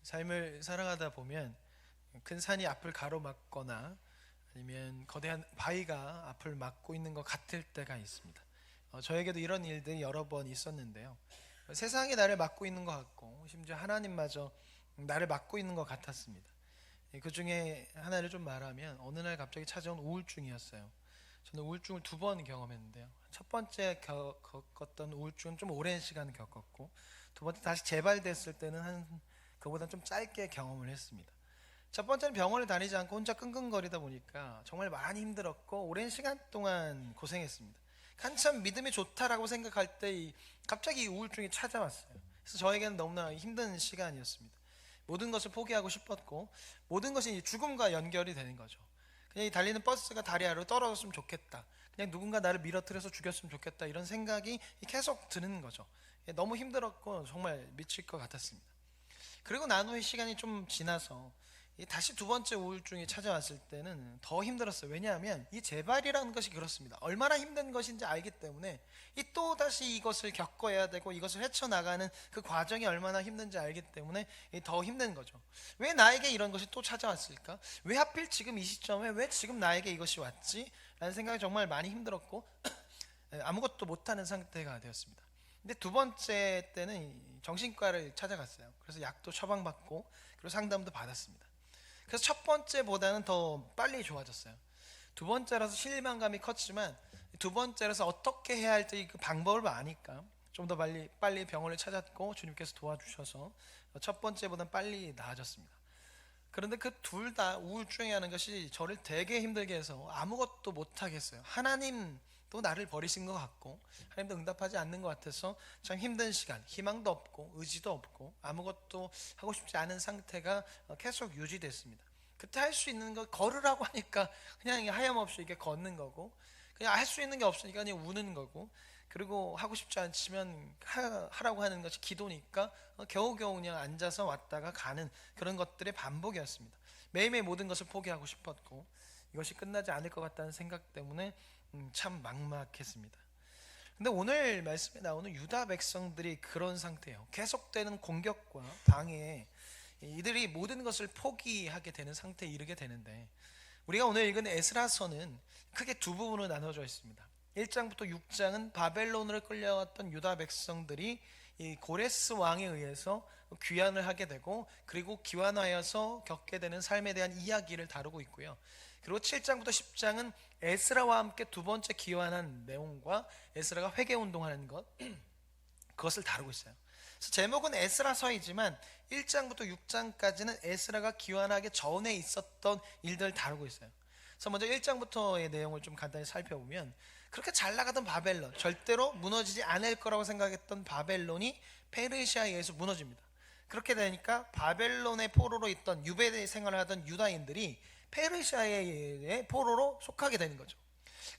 삶을 살아가다 보면 큰 산이 앞을 가로막거나 아니면 거대한 바위가 앞을 막고 있는 것 같을 때가 있습니다. 저에게도 이런 일들이 여러 번 있었는데요. 세상이 나를 막고 있는 것 같고 심지어 하나님마저 나를 막고 있는 것 같았습니다. 그 중에 하나를 좀 말하면 어느 날 갑자기 찾아온 우울증이었어요. 저는 우울증을 두 번 경험했는데요. 첫 번째 겪었던 우울증은 좀 오랜 시간 겪었고, 두 번째 다시 재발됐을 때는 그보다 좀 짧게 경험을 했습니다. 첫 번째는 병원을 다니지 않고 혼자 끙끙거리다 보니까 정말 많이 힘들었고 오랜 시간 동안 고생했습니다. 한참 믿음이 좋다라고 생각할 때 갑자기 이 우울증이 찾아왔어요. 그래서 저에게는 너무나 힘든 시간이었습니다. 모든 것을 포기하고 싶었고 모든 것이 죽음과 연결이 되는 거죠. 그냥 이 달리는 버스가 다리 아래로 떨어졌으면 좋겠다. 그냥 누군가 나를 밀어뜨려서 죽였으면 좋겠다. 이런 생각이 계속 드는 거죠. 너무 힘들었고 정말 미칠 것 같았습니다. 그리고 난 후에 시간이 좀 지나서 다시 두 번째 우울증이 찾아왔을 때는 더 힘들었어요. 왜냐하면 이 재발이라는 것이 그렇습니다. 얼마나 힘든 것인지 알기 때문에 또 다시 이것을 겪어야 되고 이것을 헤쳐나가는 그 과정이 얼마나 힘든지 알기 때문에 더 힘든 거죠. 왜 나에게 이런 것이 또 찾아왔을까? 왜 하필 지금 이 시점에 왜 지금 나에게 이것이 왔지? 라는 생각이 정말 많이 힘들었고 아무것도 못하는 상태가 되었습니다. 근데 두 번째 때는 정신과를 찾아갔어요. 그래서 약도 처방받고 그리고 상담도 받았습니다. 그래서 첫 번째보다는 더 빨리 좋아졌어요. 두 번째라서 실망감이 컸지만 두 번째라서 어떻게 해야 할지 그 방법을 아니까 좀 더 빨리 병원을 찾았고 주님께서 도와주셔서 첫 번째보다는 빨리 나아졌습니다. 그런데 그 둘 다 우울증이라는 것이 저를 되게 힘들게 해서 아무것도 못하겠어요. 하나님도 나를 버리신 것 같고 하나님도 응답하지 않는 것 같아서 참 힘든 시간, 희망도 없고 의지도 없고 아무것도 하고 싶지 않은 상태가 계속 유지됐습니다. 그때 할 수 있는 거 걸으라고 하니까 그냥 하염없이 이렇게 걷는 거고, 그냥 할 수 있는 게 없으니까 그냥 우는 거고, 그리고 하고 싶지 않지만 하라고 하는 것이 기도니까 겨우겨우 그냥 앉아서 왔다가 가는 그런 것들의 반복이었습니다. 매일매일 모든 것을 포기하고 싶었고 이것이 끝나지 않을 것 같다는 생각 때문에 참 막막했습니다. 근데 오늘 말씀에 나오는 유다 백성들이 그런 상태예요. 계속되는 공격과 방해에 이들이 모든 것을 포기하게 되는 상태에 이르게 되는데, 우리가 오늘 읽은 에스라서는 크게 두 부분으로 나눠져 있습니다. 1장부터 6장은 바벨론으로 끌려왔던 유다 백성들이 이 고레스 왕에 의해서 귀환을 하게 되고 그리고 귀환하여서 겪게 되는 삶에 대한 이야기를 다루고 있고요. 그리고 7장부터 10장은 에스라와 함께 두 번째 귀환한 내용과 에스라가 회개 운동하는 것, 그것을 다루고 있어요. 그래서 제목은 에스라서이지만 1장부터 6장까지는 에스라가 귀환하기 전에 있었던 일들을 다루고 있어요. 그래서 먼저 1장부터의 내용을 좀 간단히 살펴보면, 그렇게 잘 나가던 바벨론, 절대로 무너지지 않을 거라고 생각했던 바벨론이 페르시아에 의해서 무너집니다. 그렇게 되니까 바벨론의 포로로 있던 유배대 생활을 하던 유다인들이 페르시아의 포로로 속하게 되는 거죠.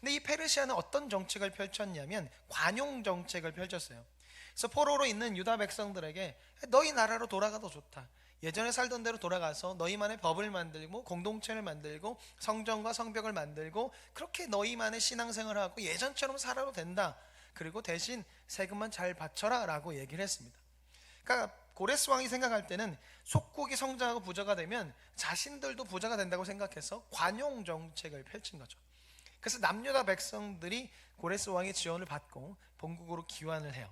근데 이 페르시아는 어떤 정책을 펼쳤냐면 관용 정책을 펼쳤어요. 그래서 포로로 있는 유다 백성들에게 너희 나라로 돌아가도 좋다. 예전에 살던 대로 돌아가서 너희만의 법을 만들고 공동체를 만들고 성전과 성벽을 만들고 그렇게 너희만의 신앙생활을 하고 예전처럼 살아도 된다. 그리고 대신 세금만 잘 바쳐라 라고 얘기를 했습니다. 그러니까 고레스 왕이 생각할 때는 속국이 성장하고 부자가 되면 자신들도 부자가 된다고 생각해서 관용 정책을 펼친 거죠. 그래서 남유다 백성들이 고레스 왕의 지원을 받고 본국으로 귀환을 해요.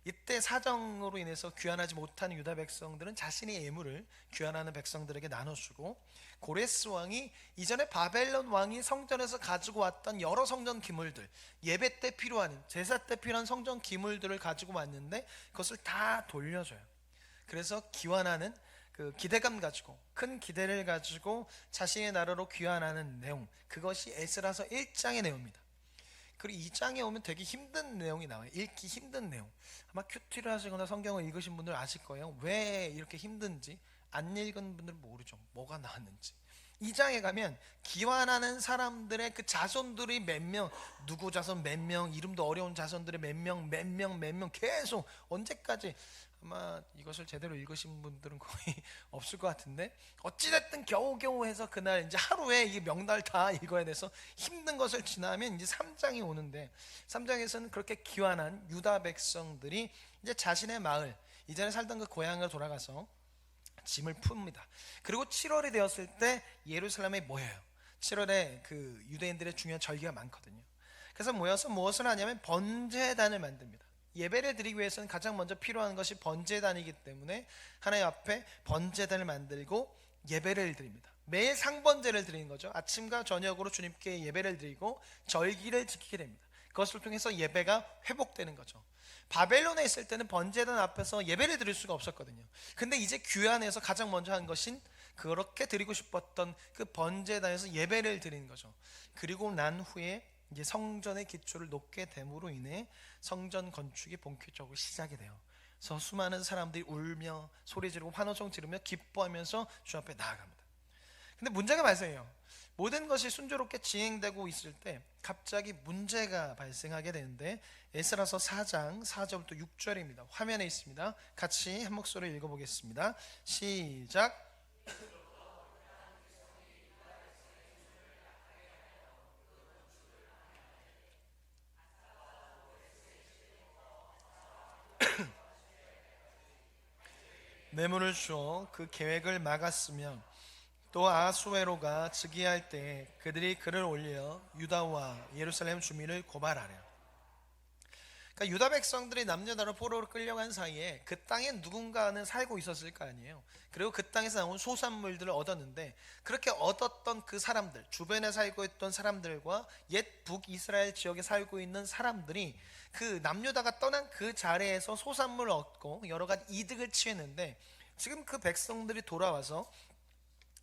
이때 사정으로 인해서 귀환하지 못한 유다 백성들은 자신의 예물을 귀환하는 백성들에게 나눠주고, 고레스 왕이 이전에 바벨론 왕이 성전에서 가지고 왔던 여러 성전 기물들, 예배 때 필요한, 제사 때 필요한 성전 기물들을 가지고 왔는데 그것을 다 돌려줘요. 그래서 귀환하는 그 기대감 가지고, 큰 기대를 가지고 자신의 나라로 귀환하는 내용, 그것이 에스라서 1장의 내용입니다. 그리고 2장에 오면 되게 힘든 내용이 나와요. 읽기 힘든 내용. 아마 큐티를 하시거나 성경을 읽으신 분들 아실 거예요. 왜 이렇게 힘든지. 안 읽은 분들은 모르죠. 뭐가 나왔는지. 2장에 가면 기환하는 사람들의 그 자손들이 몇 명, 누구 자손 몇 명, 이름도 어려운 자손들의 몇 명 계속 언제까지, 아마 이것을 제대로 읽으신 분들은 거의 없을 것 같은데, 어찌됐든 겨우겨우 해서 그날 이제 하루에 이 명달 다 읽어야 돼서 힘든 것을 지나면 이제 3장이 오는데, 3장에서는 그렇게 귀환한 유다 백성들이 이제 자신의 마을, 이전에 살던 그 고향을 돌아가서 짐을 풉니다. 그리고 7월이 되었을 때 예루살렘에 모여요. 7월에 그 유대인들의 중요한 절기가 많거든요. 그래서 모여서 무엇을 하냐면 번제단을 만듭니다. 예배를 드리기 위해서는 가장 먼저 필요한 것이 번제단이기 때문에 하나님 앞에 번제단을 만들고 예배를 드립니다. 매일 상번제를 드리는 거죠. 아침과 저녁으로 주님께 예배를 드리고 절기를 지키게 됩니다. 그것을 통해서 예배가 회복되는 거죠. 바벨론에 있을 때는 번제단 앞에서 예배를 드릴 수가 없었거든요. 근데 이제 귀환해서 가장 먼저 한 것인 그렇게 드리고 싶었던 그 번제단에서 예배를 드리는 거죠. 그리고 난 후에 이제 성전의 기초를 놓게 됨으로 인해 성전 건축이 본격적으로 시작이 돼요. 그래서 수많은 사람들이 울며 소리 지르고 환호성 지르며 기뻐하면서 주 앞에 나아갑니다. 근데 문제가 발생해요. 모든 것이 순조롭게 진행되고 있을 때 갑자기 문제가 발생하게 되는데, 에스라서 4장 4절부터 6절입니다. 화면에 있습니다. 같이 한 목소리로 읽어보겠습니다. 시작. 뇌물을 주어 그 계획을 막았으며 또 아수에로가 즉위할 때 그들이 글을 올려 유다와 예루살렘 주민을 고발하려. 그러니까 유다 백성들이 남녀다로 포로로 끌려간 사이에 그 땅에 누군가는 살고 있었을 거 아니에요. 그리고 그 땅에서 나온 소산물들을 얻었는데, 그렇게 얻었던 그 사람들, 주변에 살고 있던 사람들과 옛 북이스라엘 지역에 살고 있는 사람들이 그 남유다가 떠난 그 자리에서 소산물을 얻고 여러 가지 이득을 취했는데, 지금 그 백성들이 돌아와서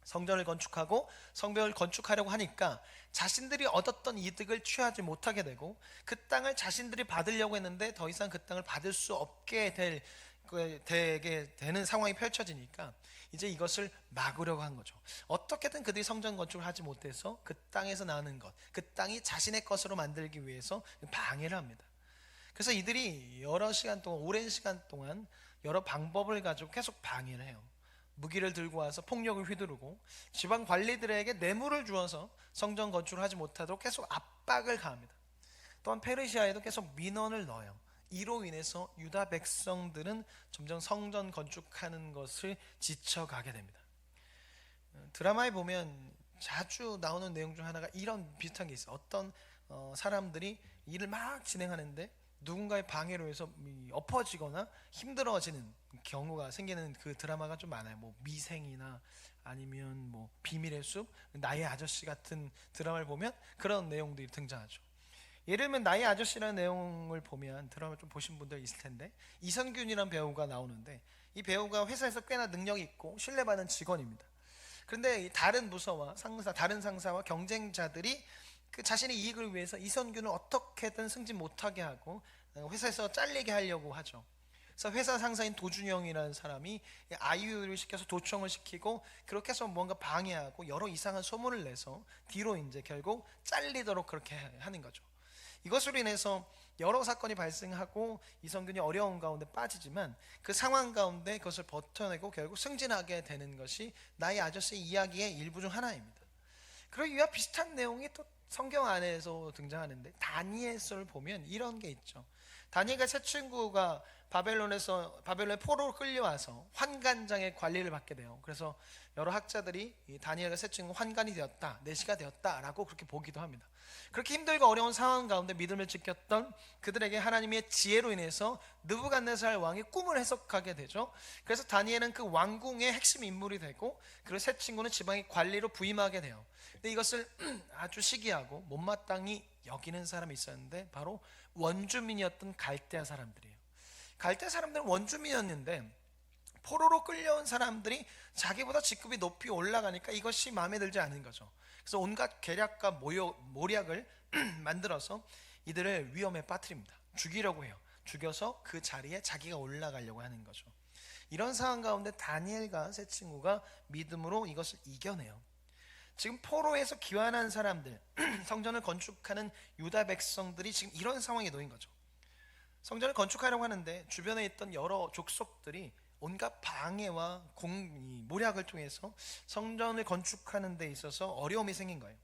성전을 건축하고 성벽을 건축하려고 하니까 자신들이 얻었던 이득을 취하지 못하게 되고, 그 땅을 자신들이 받으려고 했는데 더 이상 그 땅을 받을 수 없게 되게 되는 상황이 펼쳐지니까 이제 이것을 막으려고 한 거죠. 어떻게든 그들이 성전 건축을 하지 못해서 그 땅에서 나는 것, 그 땅이 자신의 것으로 만들기 위해서 방해를 합니다. 그래서 이들이 여러 시간 동안, 오랜 시간 동안 여러 방법을 가지고 계속 방해를 해요. 무기를 들고 와서 폭력을 휘두르고 지방 관리들에게 뇌물을 주어서 성전 건축을 하지 못하도록 계속 압박을 가합니다. 또한 페르시아에도 계속 민원을 넣어요. 이로 인해서 유다 백성들은 점점 성전 건축하는 것을 지쳐가게 됩니다. 드라마에 보면 자주 나오는 내용 중 하나가 이런 비슷한 게 있어요. 어떤 사람들이 일을 막 진행하는데 누군가의 방해로 해서 엎어지거나 힘들어지는 경우가 생기는 그 드라마가 좀 많아요. 뭐 미생이나 아니면 뭐 비밀의 숲, 나의 아저씨 같은 드라마를 보면 그런 내용들이 등장하죠. 예를 들면 나의 아저씨라는 내용을 보면, 드라마 좀 보신 분들 있을 텐데, 이선균이라는 배우가 나오는데, 이 배우가 회사에서 꽤나 능력이 있고 신뢰받는 직원입니다. 그런데 다른 부서와 다른 상사와 경쟁자들이 그 자신의 이익을 위해서 이선균을 어떻게든 승진 못하게 하고 회사에서 잘리게 하려고 하죠. 그래서 회사 상사인 도준영이라는 사람이 아이유를 시켜서 도청을 시키고 그렇게 해서 뭔가 방해하고 여러 이상한 소문을 내서 뒤로 이제 결국 잘리도록 그렇게 하는 거죠. 이것으로 인해서 여러 사건이 발생하고 이선균이 어려운 가운데 빠지지만 그 상황 가운데 그것을 버텨내고 결국 승진하게 되는 것이 나의 아저씨 이야기의 일부 중 하나입니다. 그리고 이와 비슷한 내용이 또 성경 안에서 등장하는데, 다니엘서를 보면 이런 게 있죠. 다니엘과 세 친구가 바벨론에 포로로 끌려와서 환관장의 관리를 받게 돼요. 그래서 여러 학자들이 이 다니엘과 세 친구 환관이 되었다, 내시가 되었다라고 그렇게 보기도 합니다. 그렇게 힘들고 어려운 상황 가운데 믿음을 지켰던 그들에게 하나님의 지혜로 인해서 느부갓네살 왕이 꿈을 해석하게 되죠. 그래서 다니엘은 그 왕궁의 핵심 인물이 되고, 그리고 세 친구는 지방의 관리로 부임하게 돼요. 근데 이것을 아주 시기하고 못마땅히 여기는 사람이 있었는데, 바로 원주민이었던 갈대아 사람들이에요. 갈대아 사람들은 원주민이었는데 포로로 끌려온 사람들이 자기보다 직급이 높이 올라가니까 이것이 마음에 들지 않은 거죠. 그래서 온갖 계략과 모략을 만들어서 이들을 위험에 빠뜨립니다. 죽이려고 해요. 죽여서 그 자리에 자기가 올라가려고 하는 거죠. 이런 상황 가운데 다니엘과 세 친구가 믿음으로 이것을 이겨내요. 지금 포로에서 귀환한 사람들, 성전을 건축하는 유다 백성들이 지금 이런 상황에 놓인 거죠. 성전을 건축하려고 하는데 주변에 있던 여러 족속들이 온갖 방해와 모략을 통해서 성전을 건축하는 데 있어서 어려움이 생긴 거예요.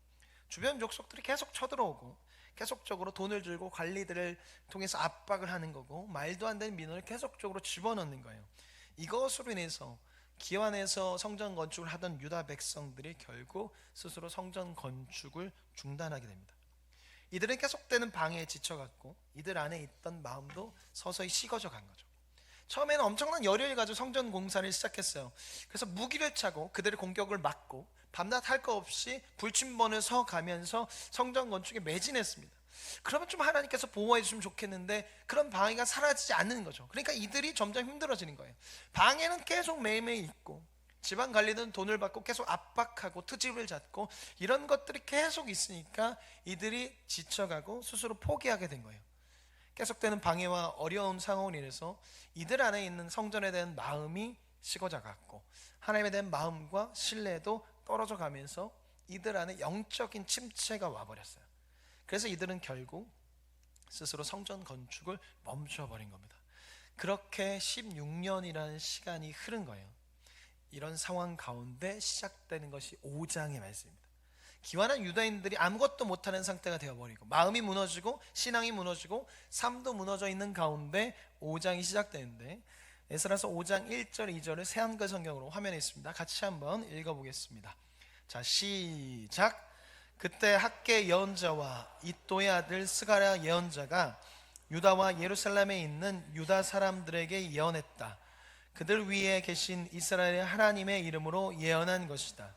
주변 족속들이 계속 쳐들어오고 계속적으로 돈을 들고 관리들을 통해서 압박을 하는 거고, 말도 안 되는 민원을 계속적으로 집어넣는 거예요. 이것으로 인해서 기완에서 성전 건축을 하던 유다 백성들이 결국 스스로 성전 건축을 중단하게 됩니다. 이들은 계속되는 방해에 지쳐갔고 이들 안에 있던 마음도 서서히 식어져 간 거죠. 처음에는 엄청난 열의를 가지고 성전 공사를 시작했어요. 그래서 무기를 차고 그들의 공격을 막고 밤낮 할 거 없이 불침번을 서 가면서 성전 건축에 매진했습니다. 그러면 좀 하나님께서 보호해 주시면 좋겠는데 그런 방해가 사라지지 않는 거죠. 그러니까 이들이 점점 힘들어지는 거예요. 방해는 계속 매일매일 있고 지방 관리는 돈을 받고 계속 압박하고 트집을 잡고 이런 것들이 계속 있으니까 이들이 지쳐가고 스스로 포기하게 된 거예요. 계속되는 방해와 어려운 상황으로 인해서 이들 안에 있는 성전에 대한 마음이 식어져 갔고 하나님에 대한 마음과 신뢰도 떨어져 가면서 이들 안에 영적인 침체가 와버렸어요. 그래서 이들은 결국 스스로 성전 건축을 멈춰버린 겁니다. 그렇게 16년이라는 시간이 흐른 거예요. 이런 상황 가운데 시작되는 것이 5장의 말씀입니다. 기완한 유다인들이 아무것도 못하는 상태가 되어버리고 마음이 무너지고 신앙이 무너지고 삶도 무너져 있는 가운데 5장이 시작되는데 에스라서 5장 1절 2절을 새한글 성경으로 화면에 있습니다. 같이 한번 읽어보겠습니다. 자, 시작. 그때 학계 예언자와 이또의 아들 스가랴 예언자가 유다와 예루살렘에 있는 유다 사람들에게 예언했다. 그들 위에 계신 이스라엘의 하나님의 이름으로 예언한 것이다.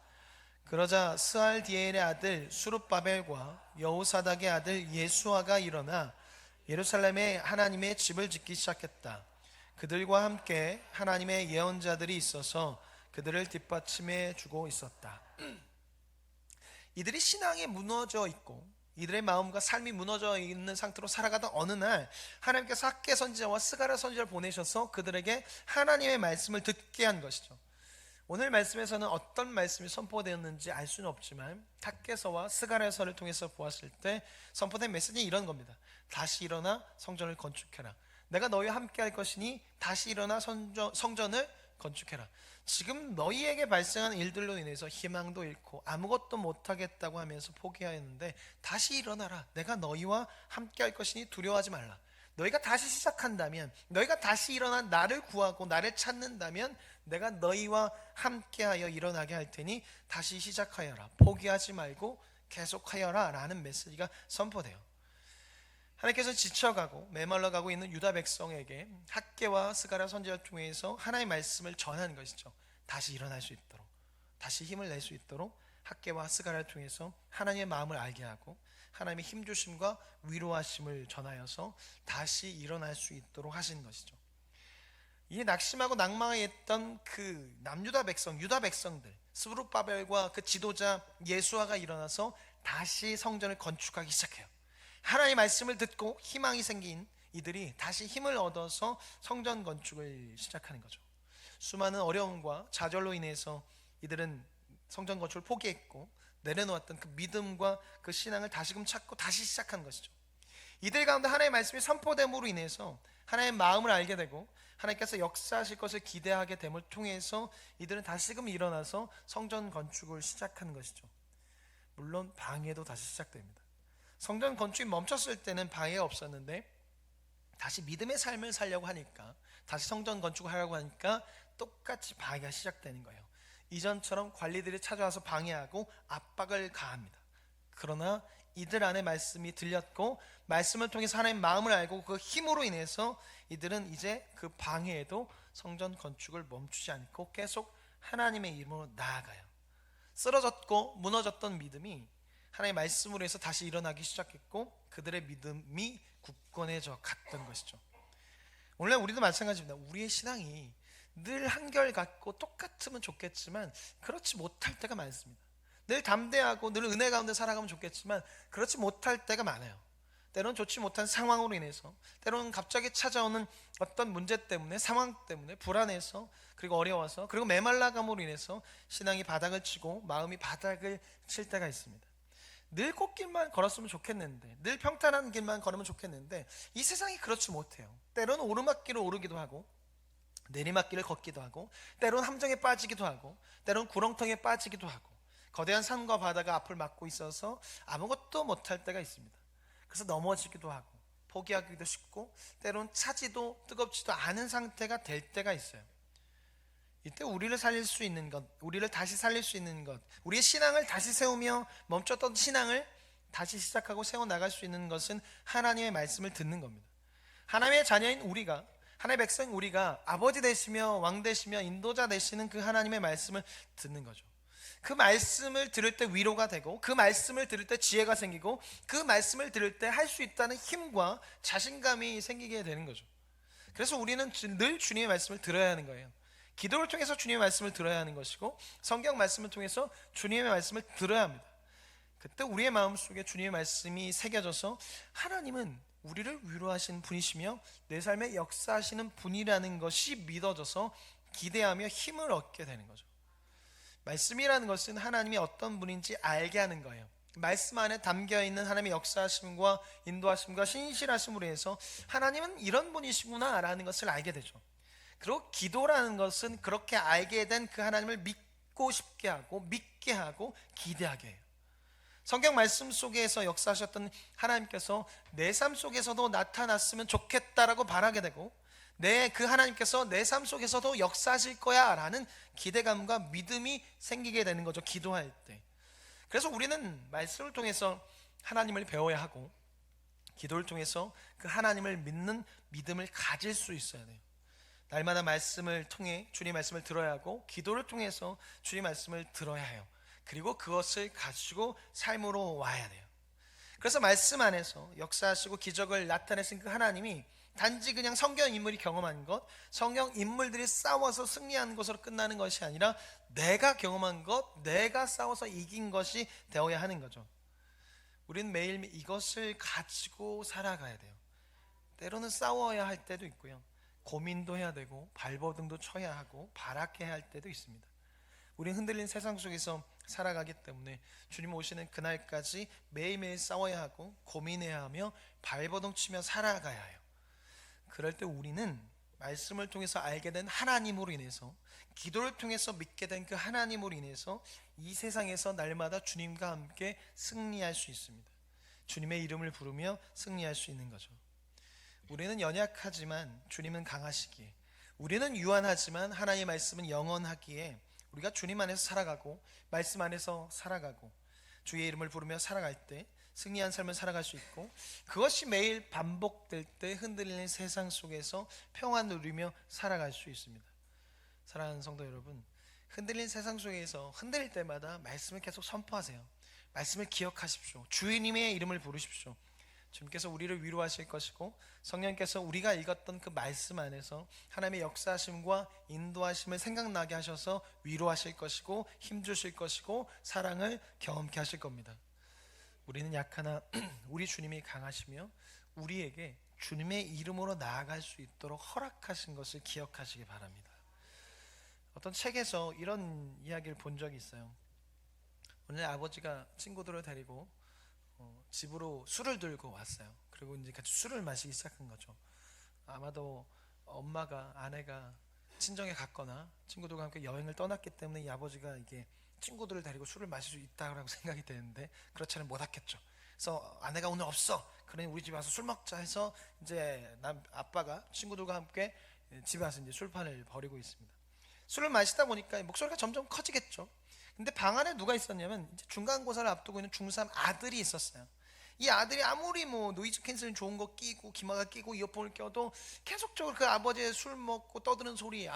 그러자 스알디엘의 아들 수룹바벨과 여호사닥의 아들 예수아가 일어나 예루살렘에 하나님의 집을 짓기 시작했다. 그들과 함께 하나님의 예언자들이 있어서 그들을 뒷받침해 주고 있었다. 이들이 신앙이 무너져 있고 이들의 마음과 삶이 무너져 있는 상태로 살아가던 어느 날 하나님께서 학개 선지자와 스가랴 선지자를 보내셔서 그들에게 하나님의 말씀을 듣게 한 것이죠. 오늘 말씀에서는 어떤 말씀이 선포되었는지 알 수는 없지만 학개서와 스가랴서를 통해서 보았을 때 선포된 메시지는 이런 겁니다. 다시 일어나 성전을 건축해라. 내가 너희와 함께 할 것이니 다시 일어나 성전을 건축해라. 지금 너희에게 발생한 일들로 인해서 희망도 잃고 아무것도 못하겠다고 하면서 포기하였는데 다시 일어나라. 내가 너희와 함께 할 것이니 두려워하지 말라. 너희가 다시 시작한다면, 너희가 다시 일어나 나를 구하고 나를 찾는다면 내가 너희와 함께하여 일어나게 할 테니 다시 시작하여라. 포기하지 말고 계속하여라 라는 메시지가 선포돼요. 하나님께서 지쳐가고 메말라가고 있는 유다 백성에게 학개와 스가랴 선지자를 통해서 하나님의 말씀을 전하는 것이죠. 다시 일어날 수 있도록, 다시 힘을 낼 수 있도록 학개와 스가랴를 통해서 하나님의 마음을 알게 하고 하나님의 힘주심과 위로하심을 전하여서 다시 일어날 수 있도록 하신 것이죠. 이 낙심하고 낭망했던 그 남유다 백성, 유다 백성들, 스부르바벨과 그 지도자 예수아가 일어나서 다시 성전을 건축하기 시작해요. 하나님의 말씀을 듣고 희망이 생긴 이들이 다시 힘을 얻어서 성전 건축을 시작하는 거죠. 수많은 어려움과 좌절로 인해서 이들은 성전 건축을 포기했고 내려놓았던 그 믿음과 그 신앙을 다시금 찾고 다시 시작한 것이죠. 이들 가운데 하나님의 말씀이 선포됨으로 인해서 하나님의 마음을 알게 되고 하나님께서 역사하실 것을 기대하게 됨을 통해서 이들은 다시금 일어나서 성전 건축을 시작하는 것이죠. 물론 방해도 다시 시작됩니다. 성전 건축이 멈췄을 때는 방해가 없었는데 다시 믿음의 삶을 살려고 하니까, 다시 성전 건축을 하려고 하니까 똑같이 방해가 시작되는 거예요. 이전처럼 관리들이 찾아와서 방해하고 압박을 가합니다. 그러나 이들 안에 말씀이 들렸고 말씀을 통해서 하나님의 마음을 알고 그 힘으로 인해서 이들은 이제 그 방해에도 성전 건축을 멈추지 않고 계속 하나님의 이름으로 나아가요. 쓰러졌고 무너졌던 믿음이 하나님의 말씀으로 해서 다시 일어나기 시작했고 그들의 믿음이 굳건해져 갔던 것이죠. 오늘 우리도 마찬가지입니다. 우리의 신앙이 늘 한결같고 똑같으면 좋겠지만 그렇지 못할 때가 많습니다. 늘 담대하고 늘 은혜 가운데 살아가면 좋겠지만 그렇지 못할 때가 많아요. 때로는 좋지 못한 상황으로 인해서, 때로는 갑자기 찾아오는 어떤 문제 때문에, 상황 때문에 불안해서, 그리고 어려워서, 그리고 메말라감으로 인해서 신앙이 바닥을 치고 마음이 바닥을 칠 때가 있습니다. 늘 꽃길만 걸었으면 좋겠는데, 늘 평탄한 길만 걸으면 좋겠는데 이 세상이 그렇지 못해요. 때로는 오르막길을 오르기도 하고 내리막길을 걷기도 하고 때로는 함정에 빠지기도 하고 때로는 구렁텅이에 빠지기도 하고 거대한 산과 바다가 앞을 막고 있어서 아무것도 못할 때가 있습니다. 그래서 넘어지기도 하고 포기하기도 쉽고 때로는 차지도 뜨겁지도 않은 상태가 될 때가 있어요. 이때 우리를 살릴 수 있는 것, 우리를 다시 살릴 수 있는 것, 우리의 신앙을 다시 세우며 멈췄던 신앙을 다시 시작하고 세워나갈 수 있는 것은 하나님의 말씀을 듣는 겁니다. 하나님의 자녀인 우리가, 하나님의 백성 우리가 아버지 되시며 왕 되시며 인도자 되시는 그 하나님의 말씀을 듣는 거죠. 그 말씀을 들을 때 위로가 되고, 그 말씀을 들을 때 지혜가 생기고, 그 말씀을 들을 때 할 수 있다는 힘과 자신감이 생기게 되는 거죠. 그래서 우리는 늘 주님의 말씀을 들어야 하는 거예요. 기도를 통해서 주님의 말씀을 들어야 하는 것이고, 성경 말씀을 통해서 주님의 말씀을 들어야 합니다. 그때 우리의 마음속에 주님의 말씀이 새겨져서 하나님은 우리를 위로하시는 분이시며 내 삶에 역사하시는 분이라는 것이 믿어져서 기대하며 힘을 얻게 되는 거죠. 말씀이라는 것은 하나님이 어떤 분인지 알게 하는 거예요. 말씀 안에 담겨있는 하나님의 역사하심과 인도하심과 신실하심으로 해서 하나님은 이런 분이시구나 라는 것을 알게 되죠. 그리고 기도라는 것은 그렇게 알게 된 그 하나님을 믿고 싶게 하고, 믿게 하고, 기대하게 해요. 성경 말씀 속에서 역사하셨던 하나님께서 내 삶 속에서도 나타났으면 좋겠다라고 바라게 되고, 그 하나님께서 내 삶 속에서도 역사하실 거야 라는 기대감과 믿음이 생기게 되는 거죠, 기도할 때. 그래서 우리는 말씀을 통해서 하나님을 배워야 하고, 기도를 통해서 그 하나님을 믿는 믿음을 가질 수 있어야 돼요. 날마다 말씀을 통해 주님 말씀을 들어야 하고, 기도를 통해서 주님 말씀을 들어야 해요. 그리고 그것을 가지고 삶으로 와야 돼요. 그래서 말씀 안에서 역사하시고 기적을 나타내신 그 하나님이 단지 그냥 성경 인물이 경험한 것, 성경 인물들이 싸워서 승리한 것으로 끝나는 것이 아니라 내가 경험한 것, 내가 싸워서 이긴 것이 되어야 하는 거죠. 우리는 매일 이것을 가지고 살아가야 돼요. 때로는 싸워야 할 때도 있고요, 고민도 해야 되고 발버둥도 쳐야 하고 발악해야 할 때도 있습니다. 우리는 흔들린 세상 속에서 살아가기 때문에 주님 오시는 그날까지 매일매일 싸워야 하고 고민해야 하며 발버둥 치며 살아가야 해요. 그럴 때 우리는 말씀을 통해서 알게 된 하나님으로 인해서, 기도를 통해서 믿게 된 그 하나님으로 인해서 이 세상에서 날마다 주님과 함께 승리할 수 있습니다. 주님의 이름을 부르며 승리할 수 있는 거죠. 우리는 연약하지만 주님은 강하시기에, 우리는 유한하지만 하나님의 말씀은 영원하기에, 우리가 주님 안에서 살아가고 말씀 안에서 살아가고 주의 이름을 부르며 살아갈 때 승리한 삶을 살아갈 수 있고, 그것이 매일 반복될 때 흔들리는 세상 속에서 평안 누리며 살아갈 수 있습니다. 사랑하는 성도 여러분, 흔들린 세상 속에서 흔들릴 때마다 말씀을 계속 선포하세요. 말씀을 기억하십시오. 주님의 이름을 부르십시오. 주님께서 우리를 위로하실 것이고, 성령께서 우리가 읽었던 그 말씀 안에서 하나님의 역사하심과 인도하심을 생각나게 하셔서 위로하실 것이고, 힘주실 것이고, 사랑을 경험케 하실 겁니다. 우리는 약하나 우리 주님이 강하시며 우리에게 주님의 이름으로 나아갈 수 있도록 허락하신 것을 기억하시기 바랍니다. 어떤 책에서 이런 이야기를 본 적이 있어요. 오늘 아버지가 친구들을 데리고 집으로 술을 들고 왔어요. 그리고 이제 같이 술을 마시기 시작한 거죠. 아마도 엄마가, 아내가 친정에 갔거나 친구들과 함께 여행을 떠났기 때문에 이 아버지가 이게 친구들을 데리고 술을 마실 수 있다고 생각이 되는데 그렇지는 못했겠죠. 그래서 아내가 오늘 없어, 그러니 우리 집에 와서 술 먹자 해서 이제 아빠가 친구들과 함께 집에 와서 이제 술판을 벌이고 있습니다. 술을 마시다 보니까 목소리가 점점 커지겠죠. 근데 방 안에 누가 있었냐면 이제 중간고사를 앞두고 있는 중3 아들이 있었어요. 이 아들이 아무리 노이즈 캔슬링 좋은 거 끼고 귀마가 끼고 이어폰을 껴도 계속적으로 그 아버지의 술 먹고 떠드는 소리,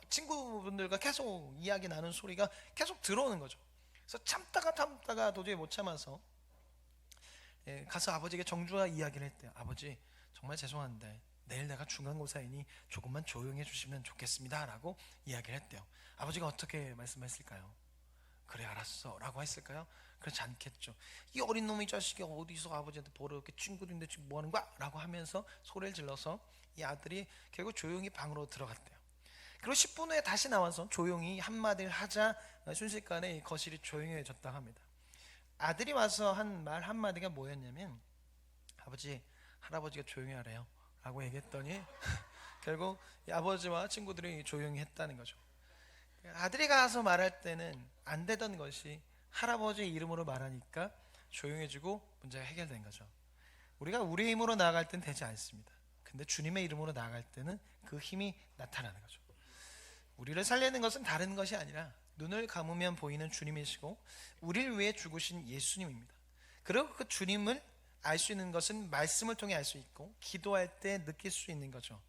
친구분들과 계속 이야기 나눈 소리가 계속 들어오는 거죠. 그래서 참다가 도저히 못 참아서 가서 아버지에게 정중하게 이야기를 했대요. 아버지, 정말 죄송한데 내일 내가 중간고사이니 조금만 조용히 해주시면 좋겠습니다 라고 이야기를 했대요. 아버지가 어떻게 말씀했을까요? 그래, 알았어 라고 했을까요? 그렇지 않겠죠. 이 어린 놈의 자식이 어디서 아버지한테 버릇게 친구들인데 지금 뭐하는 거야? 라고 하면서 소리를 질러서 이 아들이 결국 조용히 방으로 들어갔대요. 그리고 10분 후에 다시 나와서 조용히 한마디를 하자 순식간에 이 거실이 조용해졌다고 합니다. 아들이 와서 한 말 한마디가 뭐였냐면, 아버지, 할아버지가 조용히 하래요 라고 얘기했더니 결국 이 아버지와 친구들이 조용히 했다는 거죠. 아들이 가서 말할 때는 안 되던 것이 할아버지의 이름으로 말하니까 조용해지고 문제가 해결된 거죠. 우리가 우리의 힘으로 나아갈 때는 되지 않습니다. 근데 주님의 이름으로 나아갈 때는 그 힘이 나타나는 거죠. 우리를 살리는 것은 다른 것이 아니라 눈을 감으면 보이는 주님이시고 우리를 위해 죽으신 예수님입니다. 그리고 그 주님을 알 수 있는 것은 말씀을 통해 알 수 있고 기도할 때 느낄 수 있는 거죠.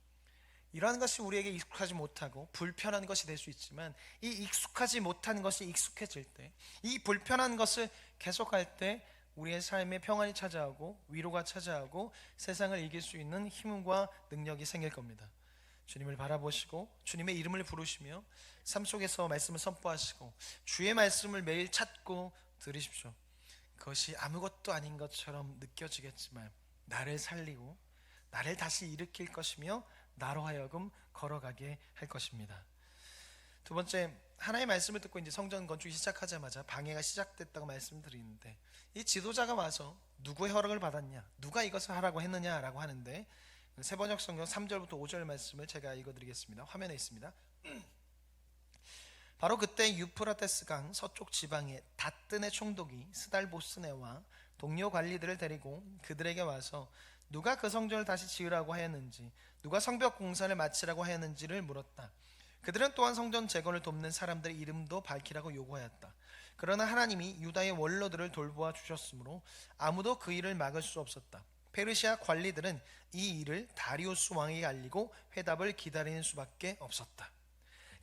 이러한 것이 우리에게 익숙하지 못하고 불편한 것이 될 수 있지만 이 익숙하지 못한 것이 익숙해질 때, 이 불편한 것을 계속할 때 우리의 삶에 평안이 찾아오고 위로가 찾아오고 세상을 이길 수 있는 힘과 능력이 생길 겁니다. 주님을 바라보시고 주님의 이름을 부르시며 삶 속에서 말씀을 선포하시고 주의 말씀을 매일 찾고 들으십시오. 그것이 아무것도 아닌 것처럼 느껴지겠지만 나를 살리고 나를 다시 일으킬 것이며 나로 하여금 걸어가게 할 것입니다. 두 번째, 하나님의 말씀을 듣고 이제 성전 건축이 시작하자마자 방해가 시작됐다고 말씀드리는데, 이 지도자가 와서 누구의 허락을 받았냐, 누가 이것을 하라고 했느냐라고 하는데, 세번역 성경 3절부터 5절 말씀을 제가 읽어드리겠습니다. 화면에 있습니다. 바로 그때 유프라테스 강 서쪽 지방의 닷든의 총독이 스달보스네와 동료 관리들을 데리고 그들에게 와서 누가 그 성전을 다시 지으라고 하였는지, 누가 성벽 공사를 마치라고 하였는지를 물었다. 그들은 또한 성전 재건을 돕는 사람들의 이름도 밝히라고 요구하였다. 그러나 하나님이 유다의 원로들을 돌보아 주셨으므로 아무도 그 일을 막을 수 없었다. 페르시아 관리들은 이 일을 다리우스 왕에게 알리고 회답을 기다리는 수밖에 없었다.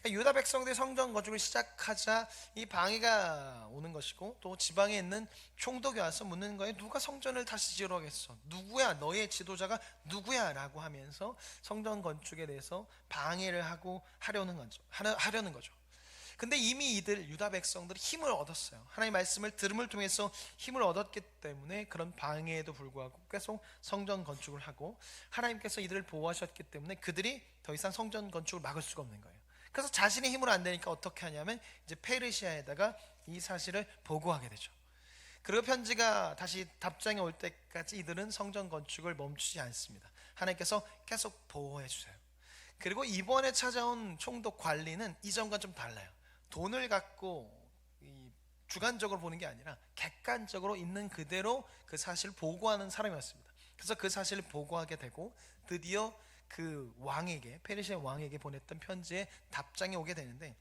유다 백성들이 성전 건축을 시작하자 이 방해가 오는 것이고, 또 지방에 있는 총독이 와서 묻는 거예요. 누가 성전을 다시 지으러 하겠어? 누구야? 너의 지도자가 누구야? 라고 하면서 성전 건축에 대해서 방해를 하려는 거죠. 근데 이미 이들 유다 백성들이 힘을 얻었어요. 하나님의 말씀을 들음을 통해서 힘을 얻었기 때문에 그런 방해에도 불구하고 계속 성전 건축을 하고, 하나님께서 이들을 보호하셨기 때문에 그들이 더 이상 성전 건축을 막을 수가 없는 거예요. 그래서 자신의 힘으로 안 되니까 어떻게 하냐면 이제 페르시아에다가 이 사실을 보고하게 되죠. 그리고 편지가 다시 답장이 올 때까지 이들은 성전 건축을 멈추지 않습니다. 하나님께서 계속 보호해 주세요. 그리고 이번에 찾아온 총독 관리는 이전과 좀 달라요. 돈을 갖고 주관적으로 보는 게 아니라 객관적으로 있는 그대로 그 사실을 보고하는 사람이었습니다. 그래서 그 사실을 보고하게 되고 드디어 그 왕에게, 페르시아 왕에게 보냈던 편지에 답장이 오게 되는데,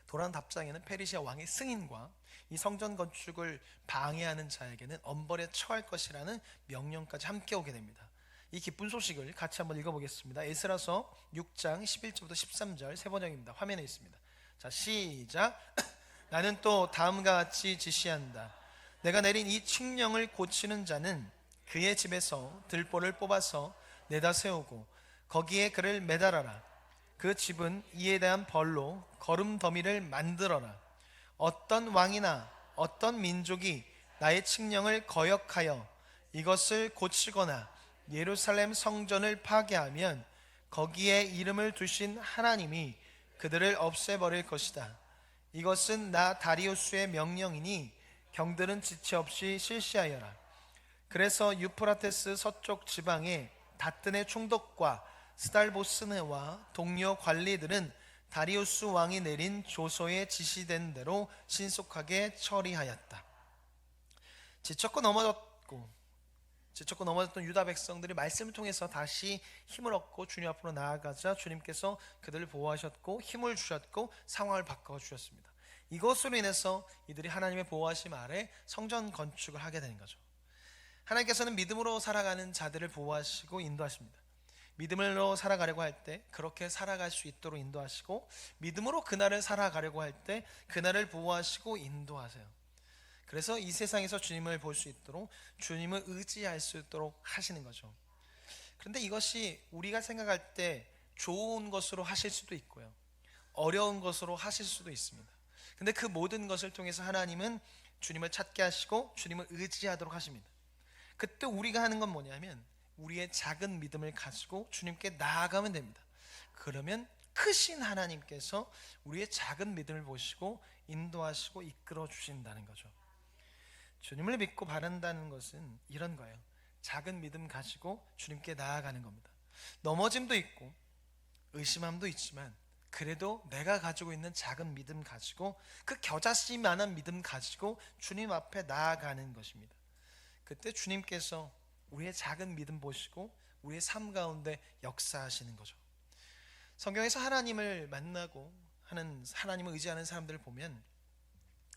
돌아온 답장에는 페르시아 왕의 승인과 이 성전 건축을 방해하는 자에게는 엄벌에 처할 것이라는 명령까지 함께 오게 됩니다. 이 기쁜 소식을 같이 한번 읽어보겠습니다. 에스라서 6장 11절부터 13절 세 번역입니다. 화면에 있습니다. 자, 시작. 나는 또 다음과 같이 지시한다. 내가 내린 이 칙령을 고치는 자는 그의 집에서 들보를 뽑아서 내다 세우고 거기에 그를 매달아라. 그 집은 이에 대한 벌로 거름 더미를 만들어라. 어떤 왕이나 어떤 민족이 나의 칙령을 거역하여 이것을 고치거나 예루살렘 성전을 파괴하면 거기에 이름을 두신 하나님이 그들을 없애버릴 것이다. 이것은 나 다리우스의 명령이니 경들은 지체 없이 실시하여라. 그래서 유프라테스 서쪽 지방에 닷든의 총독과 스달보스네와 동료 관리들은 다리우스 왕이 내린 조서에 지시된 대로 신속하게 처리하였다. 지쳤고 넘어졌던 유다 백성들이 말씀을 통해서 다시 힘을 얻고 주님 앞으로 나아가자 주님께서 그들을 보호하셨고 힘을 주셨고 상황을 바꿔주셨습니다. 이것으로 인해서 이들이 하나님의 보호하심 아래 성전 건축을 하게 되는 거죠. 하나님께서는 믿음으로 살아가는 자들을 보호하시고 인도하십니다. 믿음으로 살아가려고 할 때 그렇게 살아갈 수 있도록 인도하시고, 믿음으로 그날을 살아가려고 할 때 그날을 보호하시고 인도하세요. 그래서 이 세상에서 주님을 볼 수 있도록, 주님을 의지할 수 있도록 하시는 거죠. 그런데 이것이 우리가 생각할 때 좋은 것으로 하실 수도 있고요, 어려운 것으로 하실 수도 있습니다. 근데 그 모든 것을 통해서 하나님은 주님을 찾게 하시고 주님을 의지하도록 하십니다. 그때 우리가 하는 건 뭐냐면 우리의 작은 믿음을 가지고 주님께 나아가면 됩니다. 그러면 크신 하나님께서 우리의 작은 믿음을 보시고 인도하시고 이끌어 주신다는 거죠. 주님을 믿고 바른다는 것은 이런 거예요. 작은 믿음 가지고 주님께 나아가는 겁니다. 넘어짐도 있고 의심함도 있지만 그래도 내가 가지고 있는 작은 믿음 가지고, 그 겨자씨만한 믿음 가지고 주님 앞에 나아가는 것입니다. 그때 주님께서 우리의 작은 믿음 보시고 우리의 삶 가운데 역사하시는 거죠. 성경에서 하나님을 만나고 하나님을 의지하는 사람들을 보면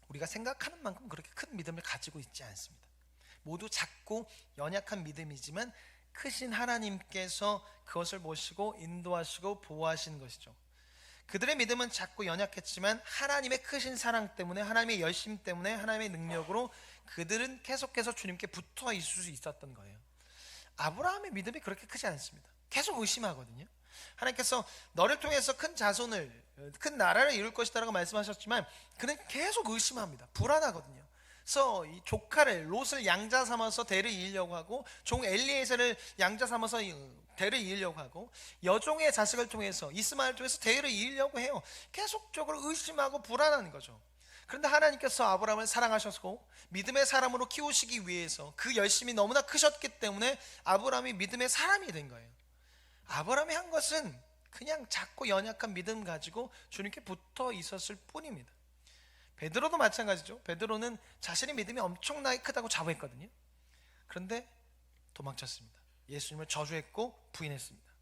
우리가 생각하는 만큼 그렇게 큰 믿음을 가지고 있지 않습니다. 모두 작고 연약한 믿음이지만 크신 하나님께서 그것을 보시고 인도하시고 보호하시는 것이죠. 그들의 믿음은 작고 연약했지만 하나님의 크신 사랑 때문에, 하나님의 열심 때문에, 하나님의 능력으로 그들은 계속해서 주님께 붙어 있을 수 있었던 거예요. 아브라함의 믿음이 그렇게 크지 않습니다. 계속 의심하거든요. 하나님께서 너를 통해서 큰 자손을, 큰 나라를 이룰 것이다라고 말씀하셨지만 그는 계속 의심합니다. 불안하거든요. 그래서 이 조카를, 롯을 양자 삼아서 대를 이으려고 하고, 종 엘리에셀을 양자 삼아서 대를 이으려고 하고, 여종의 자식을 통해서, 이스마엘을 통해서 대를 이으려고 해요. 계속적으로 의심하고 불안한 거죠. 그런데 하나님께서 아브라함을 사랑하셨고 믿음의 사람으로 키우시기 위해서 그 열심이 너무나 크셨기 때문에 아브라함이 믿음의 사람이 된 거예요. 아브라함이 한 것은 그냥 작고 연약한 믿음 가지고 주님께 붙어 있었을 뿐입니다. 베드로도 마찬가지죠. 베드로는 자신의 믿음이 엄청나게 크다고 자부했거든요. 그런데 도망쳤습니다. 예수님을 저주했고 부인했습니다.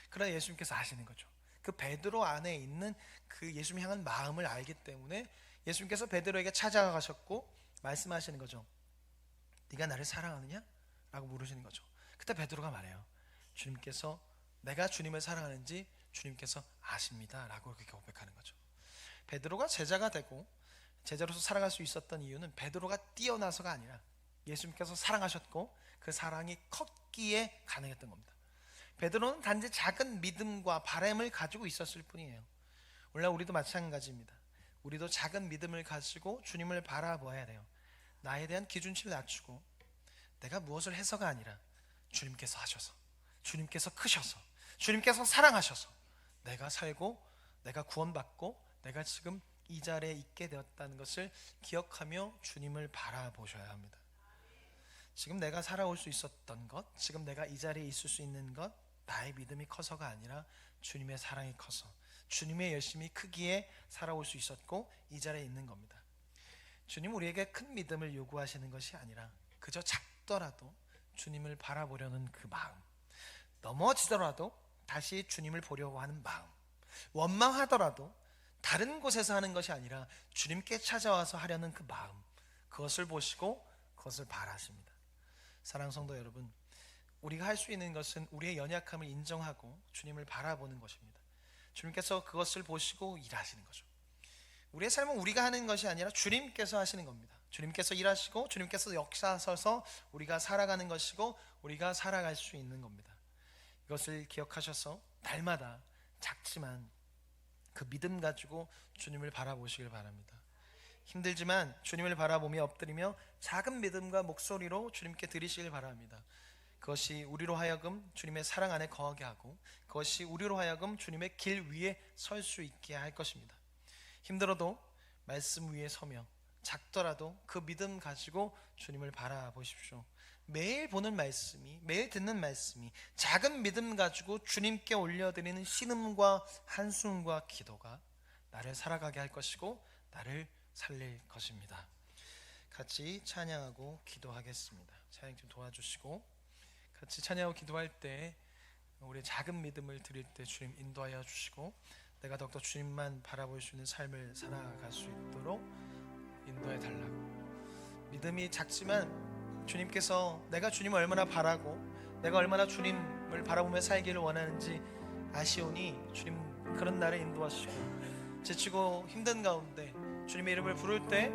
그러나 예수님께서 아시는 거죠. 그 베드로 안에 있는 그 예수님 향한 마음을 알기 때문에 예수님께서 베드로에게 찾아가셨고 말씀하시는 거죠. 네가 나를 사랑하느냐? 라고 물으시는 거죠. 그때 베드로가 말해요. 주님께서, 내가 주님을 사랑하는지 주님께서 아십니다 라고 그렇게 고백하는 거죠. 베드로가 제자가 되고 제자로서 살아갈 수 있었던 이유는 베드로가 뛰어나서가 아니라 예수님께서 사랑하셨고 그 사랑이 컸기에 가능했던 겁니다. 베드로는 단지 작은 믿음과 바람을 가지고 있었을 뿐이에요. 오늘날 우리도 마찬가지입니다. 우리도 작은 믿음을 가지고 주님을 바라보아야 돼요. 나에 대한 기준치를 낮추고 내가 무엇을 해서가 아니라 주님께서 하셔서, 주님께서 크셔서, 주님께서 사랑하셔서 내가 살고 내가 구원받고 내가 지금 이 자리에 있게 되었다는 것을 기억하며 주님을 바라보셔야 합니다. 지금 내가 살아올 수 있었던 것, 지금 내가 이 자리에 있을 수 있는 것, 나의 믿음이 커서가 아니라 주님의 사랑이 커서, 주님의 열심이 크기에 살아올 수 있었고 이 자리에 있는 겁니다. 주님 우리에게 큰 믿음을 요구하시는 것이 아니라 그저 작더라도 주님을 바라보려는 그 마음, 넘어지더라도 다시 주님을 보려고 하는 마음, 원망하더라도 다른 곳에서 하는 것이 아니라 주님께 찾아와서 하려는 그 마음, 그것을 보시고 그것을 바라십니다. 사랑하는 성도 여러분, 우리가 할 수 있는 것은 우리의 연약함을 인정하고 주님을 바라보는 것입니다. 주님께서 그것을 보시고 일하시는 거죠. 우리의 삶은 우리가 하는 것이 아니라 주님께서 하시는 겁니다. 주님께서 일하시고 주님께서 역사하셔서 우리가 살아가는 것이고 우리가 살아갈 수 있는 겁니다. 이것을 기억하셔서 날마다 작지만 그 믿음 가지고 주님을 바라보시길 바랍니다. 힘들지만 주님을 바라보며 엎드리며 작은 믿음과 목소리로 주님께 드리시길 바랍니다. 그것이 우리로 하여금 주님의 사랑 안에 거하게 하고 그것이 우리로 하여금 주님의 길 위에 설 수 있게 할 것입니다. 힘들어도 말씀 위에 서며 작더라도 그 믿음 가지고 주님을 바라보십시오. 매일 보는 말씀이, 매일 듣는 말씀이 작은 믿음 가지고 주님께 올려드리는 신음과 한숨과 기도가 나를 살아가게 할 것이고 나를 살릴 것입니다. 같이 찬양하고 기도하겠습니다. 찬양 좀 도와주시고 같이 찬양하고 기도할 때 우리의 작은 믿음을 드릴 때 주님 인도하여 주시고 내가 더욱더 주님만 바라볼 수 있는 삶을 살아갈 수 있도록 인도해 달라고. 믿음이 작지만 주님께서 내가 주님을 얼마나 바라고 내가 얼마나 주님을 바라보며 살기를 원하는지 아시오니 주님 그런 나를 인도하시고 지치고 힘든 가운데 주님의 이름을 부를 때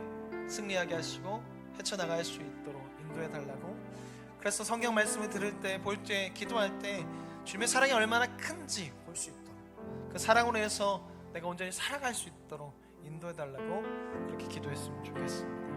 승리하게 하시고 헤쳐나갈 수 있도록 인도해 달라고. 그래서 성경 말씀을 들을 때, 볼 때, 기도할 때 주님의 사랑이 얼마나 큰지 볼 수 있도록 그 사랑으로 해서 내가 온전히 살아갈 수 있도록 인도해 달라고 그렇게 기도했으면 좋겠습니다.